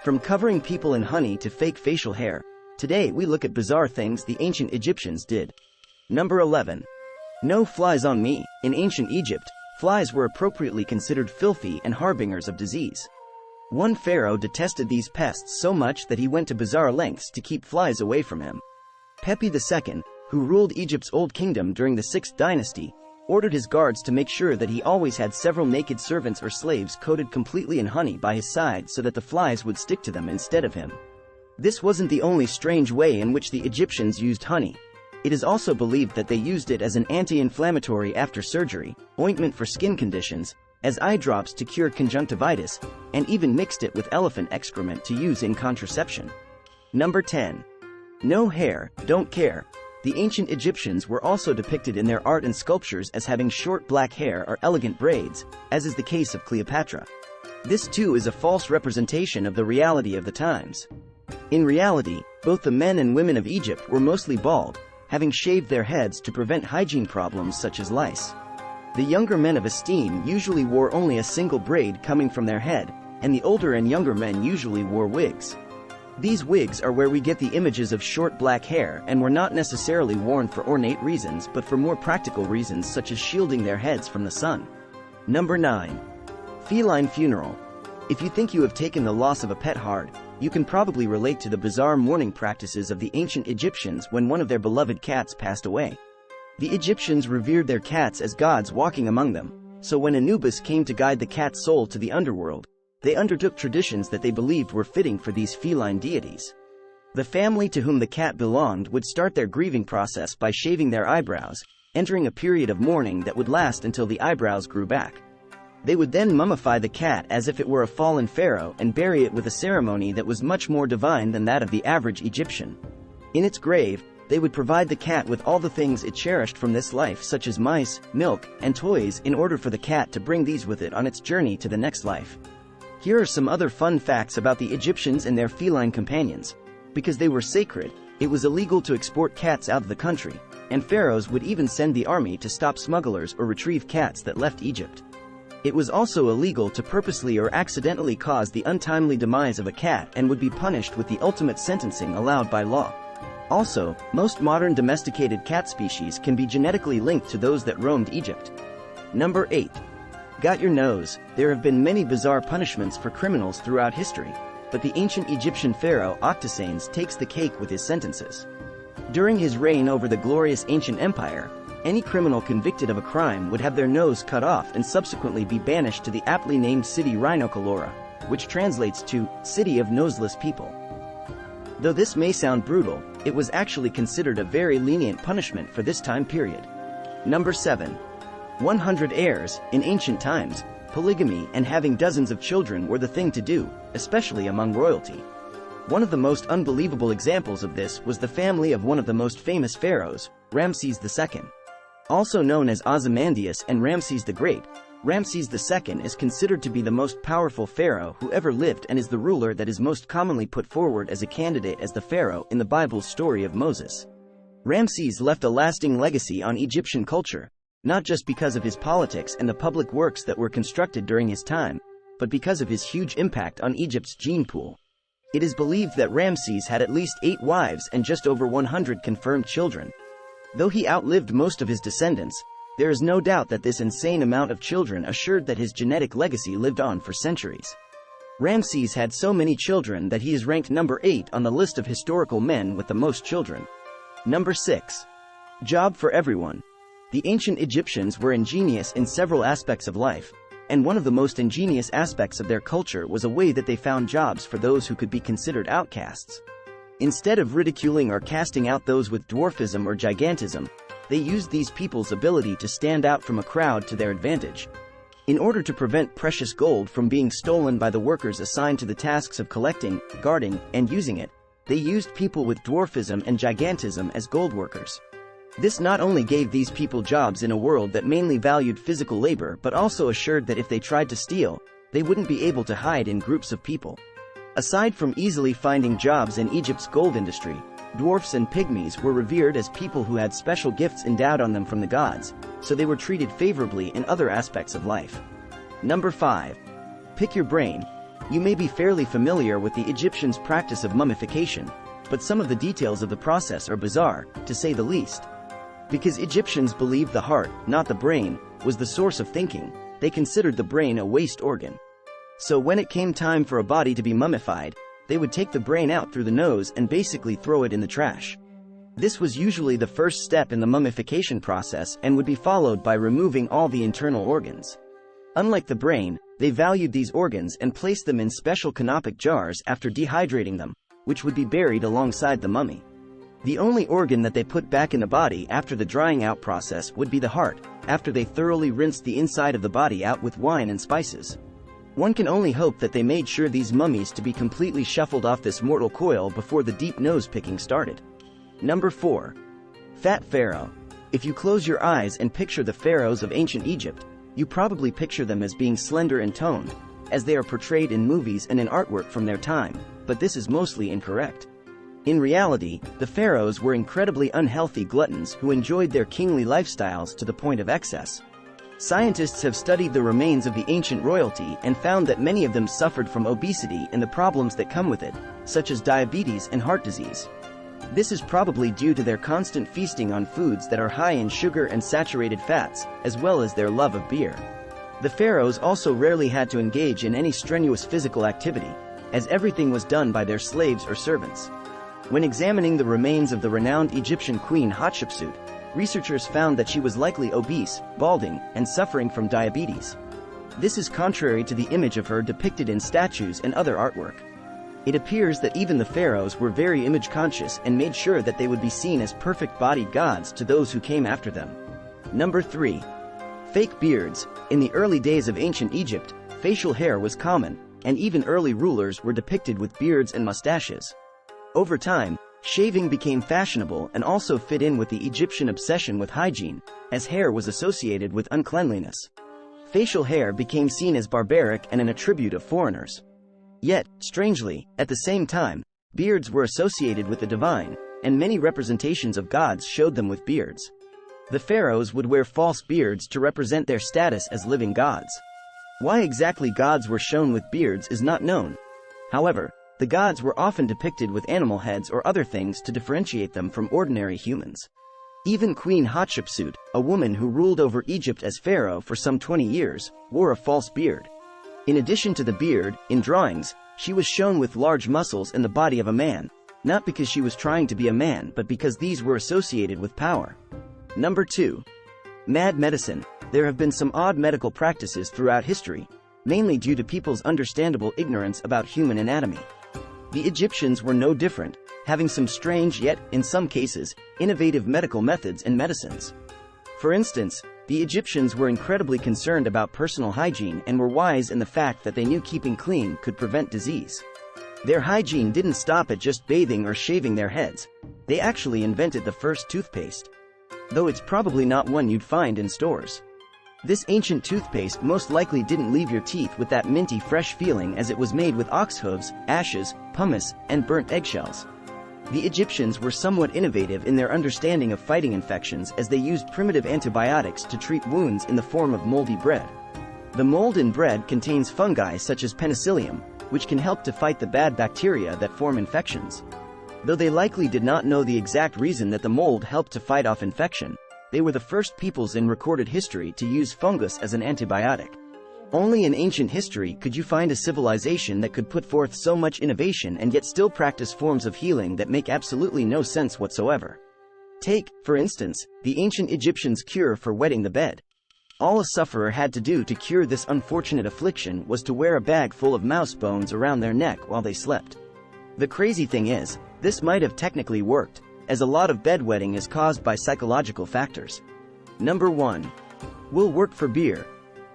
From covering people in honey to fake facial hair, today we look at bizarre things the ancient Egyptians did. Number 11. No flies on me. In ancient Egypt, flies were appropriately considered filthy and harbingers of disease. One pharaoh detested these pests so much that he went to bizarre lengths to keep flies away from him. Pepi II, who ruled Egypt's Old Kingdom during the 6th dynasty, ordered his guards to make sure that he always had several naked servants or slaves coated completely in honey by his side so that the flies would stick to them instead of him. This wasn't the only strange way in which the Egyptians used honey. It is also believed that they used it as an anti-inflammatory after surgery, ointment for skin conditions, as eye drops to cure conjunctivitis, and even mixed it with elephant excrement to use in contraception. Number 10. No hair, don't care. The ancient Egyptians were also depicted in their art and sculptures as having short black hair or elegant braids, as is the case of Cleopatra. This too is a false representation of the reality of the times. In reality, both the men and women of Egypt were mostly bald, having shaved their heads to prevent hygiene problems such as lice. The younger men of esteem usually wore only a single braid coming from their head, and the older and younger men usually wore wigs. These wigs are where we get the images of short black hair and were not necessarily worn for ornate reasons but for more practical reasons such as shielding their heads from the sun. Number 9. Feline Funeral. If you think you have taken the loss of a pet hard, you can probably relate to the bizarre mourning practices of the ancient Egyptians when one of their beloved cats passed away. The Egyptians revered their cats as gods walking among them, so when Anubis came to guide the cat's soul to the underworld, they undertook traditions that they believed were fitting for these feline deities. The family to whom the cat belonged would start their grieving process by shaving their eyebrows, entering a period of mourning that would last until the eyebrows grew back. They would then mummify the cat as if it were a fallen pharaoh and bury it with a ceremony that was much more divine than that of the average Egyptian. In its grave, they would provide the cat with all the things it cherished from this life such as mice, milk, and toys in order for the cat to bring these with it on its journey to the next life. Here are some other fun facts about the Egyptians and their feline companions. Because they were sacred, it was illegal to export cats out of the country, and pharaohs would even send the army to stop smugglers or retrieve cats that left Egypt. It was also illegal to purposely or accidentally cause the untimely demise of a cat and would be punished with the ultimate sentencing allowed by law. Also, most modern domesticated cat species can be genetically linked to those that roamed Egypt. Number 8. Got your nose. There have been many bizarre punishments for criminals throughout history, but the ancient Egyptian pharaoh Octosanes takes the cake with his sentences. During his reign over the glorious ancient empire, any criminal convicted of a crime would have their nose cut off and subsequently be banished to the aptly named city Rhinocolora, which translates to City of Noseless People. Though this may sound brutal, it was actually considered a very lenient punishment for this time period. Number 7. 100 heirs. In ancient times, polygamy and having dozens of children were the thing to do, especially among royalty. One of the most unbelievable examples of this was the family of one of the most famous pharaohs, Ramses II. Also known as Ozymandias and Ramses the Great, Ramses II is considered to be the most powerful pharaoh who ever lived and is the ruler that is most commonly put forward as a candidate as the pharaoh in the Bible's story of Moses. Ramses left a lasting legacy on Egyptian culture, not just because of his politics and the public works that were constructed during his time, but because of his huge impact on Egypt's gene pool. It is believed that Ramses had at least 8 wives and just over 100 confirmed children. Though he outlived most of his descendants, there is no doubt that this insane amount of children assured that his genetic legacy lived on for centuries. Ramses had so many children that he is ranked number 8 on the list of historical men with the most children. Number 6. Job for everyone. The ancient Egyptians were ingenious in several aspects of life, and one of the most ingenious aspects of their culture was a way that they found jobs for those who could be considered outcasts. Instead of ridiculing or casting out those with dwarfism or gigantism, they used these people's ability to stand out from a crowd to their advantage. In order to prevent precious gold from being stolen by the workers assigned to the tasks of collecting, guarding, and using it, they used people with dwarfism and gigantism as gold workers. This not only gave these people jobs in a world that mainly valued physical labor but also assured that if they tried to steal, they wouldn't be able to hide in groups of people. Aside from easily finding jobs in Egypt's gold industry, dwarfs and pygmies were revered as people who had special gifts endowed on them from the gods, so they were treated favorably in other aspects of life. Number 5. Pick your brain. You may be fairly familiar with the Egyptians' practice of mummification, but some of the details of the process are bizarre, to say the least. Because Egyptians believed the heart, not the brain, was the source of thinking, they considered the brain a waste organ. So when it came time for a body to be mummified, they would take the brain out through the nose and basically throw it in the trash. This was usually the first step in the mummification process and would be followed by removing all the internal organs. Unlike the brain, they valued these organs and placed them in special canopic jars after dehydrating them, which would be buried alongside the mummy. The only organ that they put back in the body after the drying out process would be the heart, after they thoroughly rinsed the inside of the body out with wine and spices. One can only hope that they made sure these mummies to be completely shuffled off this mortal coil before the deep nose picking started. Number 4. Fat Pharaoh. If you close your eyes and picture the pharaohs of ancient Egypt, you probably picture them as being slender and toned, as they are portrayed in movies and in artwork from their time, but this is mostly incorrect. In reality, the pharaohs were incredibly unhealthy gluttons who enjoyed their kingly lifestyles to the point of excess. Scientists have studied the remains of the ancient royalty and found that many of them suffered from obesity and the problems that come with it, such as diabetes and heart disease. This is probably due to their constant feasting on foods that are high in sugar and saturated fats, as well as their love of beer. The pharaohs also rarely had to engage in any strenuous physical activity, as everything was done by their slaves or servants. When examining the remains of the renowned Egyptian queen Hatshepsut, researchers found that she was likely obese, balding, and suffering from diabetes. This is contrary to the image of her depicted in statues and other artwork. It appears that even the pharaohs were very image-conscious and made sure that they would be seen as perfect-bodied gods to those who came after them. Number 3. Fake beards. In the early days of ancient Egypt, facial hair was common, and even early rulers were depicted with beards and mustaches. Over time, shaving became fashionable and also fit in with the Egyptian obsession with hygiene, as hair was associated with uncleanliness. Facial hair became seen as barbaric and an attribute of foreigners. Yet, strangely, at the same time, beards were associated with the divine, and many representations of gods showed them with beards. The pharaohs would wear false beards to represent their status as living gods. Why exactly gods were shown with beards is not known. However, the gods were often depicted with animal heads or other things to differentiate them from ordinary humans. Even Queen Hatshepsut, a woman who ruled over Egypt as pharaoh for some 20 years, wore a false beard. In addition to the beard, in drawings, she was shown with large muscles in the body of a man, not because she was trying to be a man but because these were associated with power. Number 2. Mad medicine. There have been some odd medical practices throughout history, mainly due to people's understandable ignorance about human anatomy. The Egyptians were no different, having some strange yet, in some cases, innovative medical methods and medicines. For instance, the Egyptians were incredibly concerned about personal hygiene and were wise in the fact that they knew keeping clean could prevent disease. Their hygiene didn't stop at just bathing or shaving their heads. They actually invented the first toothpaste. Though it's probably not one you'd find in stores. This ancient toothpaste most likely didn't leave your teeth with that minty fresh feeling as it was made with ox hooves, ashes, pumice, and burnt eggshells. The Egyptians were somewhat innovative in their understanding of fighting infections as they used primitive antibiotics to treat wounds in the form of moldy bread. The mold in bread contains fungi such as penicillium, which can help to fight the bad bacteria that form infections. Though they likely did not know the exact reason that the mold helped to fight off infection, they were the first peoples in recorded history to use fungus as an antibiotic. Only in ancient history could you find a civilization that could put forth so much innovation and yet still practice forms of healing that make absolutely no sense whatsoever. Take, for instance, the ancient Egyptians' cure for wetting the bed. All a sufferer had to do to cure this unfortunate affliction was to wear a bag full of mouse bones around their neck while they slept. The crazy thing is, this might have technically worked, as a lot of bedwetting is caused by psychological factors. Number 1. Will work for beer.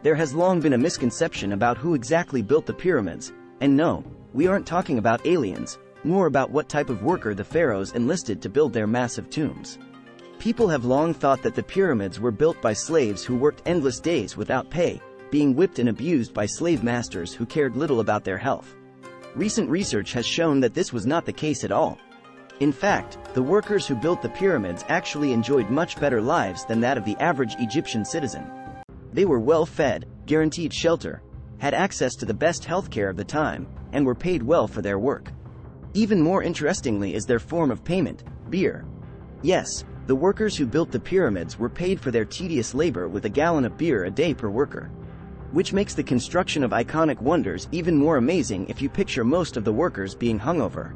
There has long been a misconception about who exactly built the pyramids, and no, we aren't talking about aliens, more about what type of worker the pharaohs enlisted to build their massive tombs. People have long thought that the pyramids were built by slaves who worked endless days without pay, being whipped and abused by slave masters who cared little about their health. Recent research has shown that this was not the case at all. In fact, the workers who built the pyramids actually enjoyed much better lives than that of the average Egyptian citizen. They were well fed, guaranteed shelter, had access to the best healthcare of the time, and were paid well for their work. Even more interestingly is their form of payment, beer. Yes, the workers who built the pyramids were paid for their tedious labor with a gallon of beer a day per worker. Which makes the construction of iconic wonders even more amazing if you picture most of the workers being hungover.